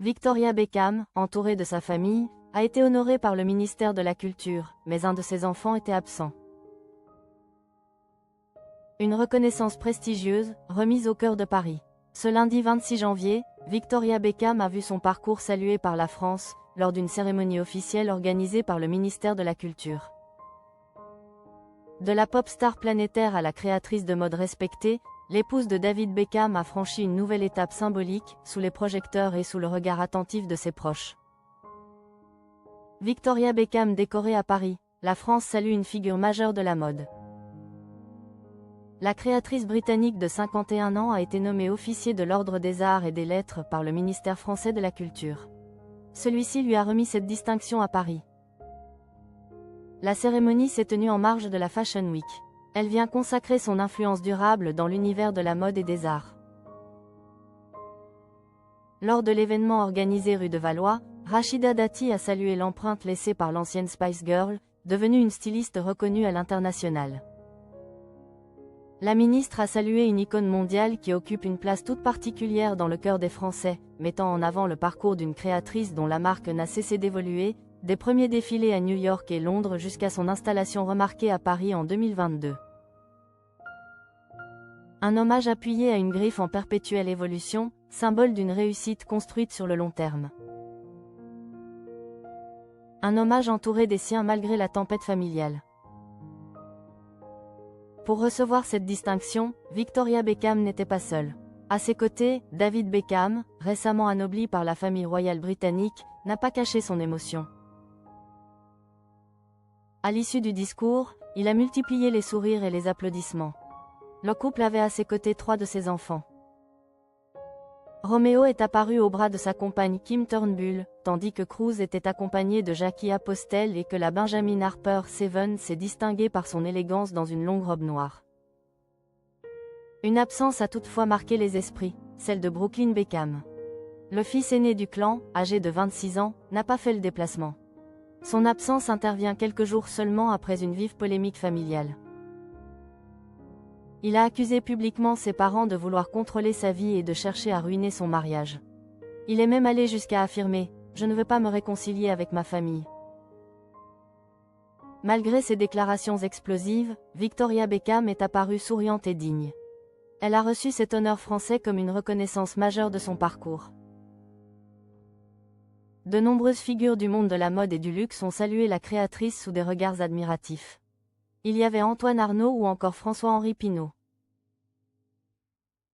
Victoria Beckham, entourée de sa famille, a été honorée par le ministère de la Culture, mais un de ses enfants était absent. Une reconnaissance prestigieuse, remise au cœur de Paris. Ce lundi 26 janvier, Victoria Beckham a vu son parcours salué par la France, lors d'une cérémonie officielle organisée par le ministère de la Culture. De la pop star planétaire à la créatrice de mode respectée, l'épouse de David Beckham a franchi une nouvelle étape symbolique, sous les projecteurs et sous le regard attentif de ses proches. Victoria Beckham décorée à Paris, la France salue une figure majeure de la mode. La créatrice britannique de 51 ans a été nommée officier de l'Ordre des Arts et des Lettres par le ministère français de la Culture. Celui-ci lui a remis cette distinction à Paris. La cérémonie s'est tenue en marge de la Fashion Week. Elle vient consacrer son influence durable dans l'univers de la mode et des arts. Lors de l'événement organisé rue de Valois, Rachida Dati a salué l'empreinte laissée par l'ancienne Spice Girl, devenue une styliste reconnue à l'international. La ministre a salué une icône mondiale qui occupe une place toute particulière dans le cœur des Français, mettant en avant le parcours d'une créatrice dont la marque n'a cessé d'évoluer, des premiers défilés à New York et Londres jusqu'à son installation remarquée à Paris en 2022. Un hommage appuyé à une griffe en perpétuelle évolution, symbole d'une réussite construite sur le long terme. Un hommage entouré des siens malgré la tempête familiale. Pour recevoir cette distinction, Victoria Beckham n'était pas seule. À ses côtés, David Beckham, récemment anobli par la famille royale britannique, n'a pas caché son émotion. À l'issue du discours, il a multiplié les sourires et les applaudissements. Le couple avait à ses côtés 3 de ses enfants. Romeo est apparu au bras de sa compagne Kim Turnbull, tandis que Cruz était accompagné de Jackie Apostel et que la Benjamin Harper Seven s'est distinguée par son élégance dans une longue robe noire. Une absence a toutefois marqué les esprits, celle de Brooklyn Beckham. Le fils aîné du clan, âgé de 26 ans, n'a pas fait le déplacement. Son absence intervient quelques jours seulement après une vive polémique familiale. Il a accusé publiquement ses parents de vouloir contrôler sa vie et de chercher à ruiner son mariage. Il est même allé jusqu'à affirmer « Je ne veux pas me réconcilier avec ma famille ». Malgré ses déclarations explosives, Victoria Beckham est apparue souriante et digne. Elle a reçu cet honneur français comme une reconnaissance majeure de son parcours. De nombreuses figures du monde de la mode et du luxe ont salué la créatrice sous des regards admiratifs. Il y avait Antoine Arnaud ou encore François-Henri Pinault.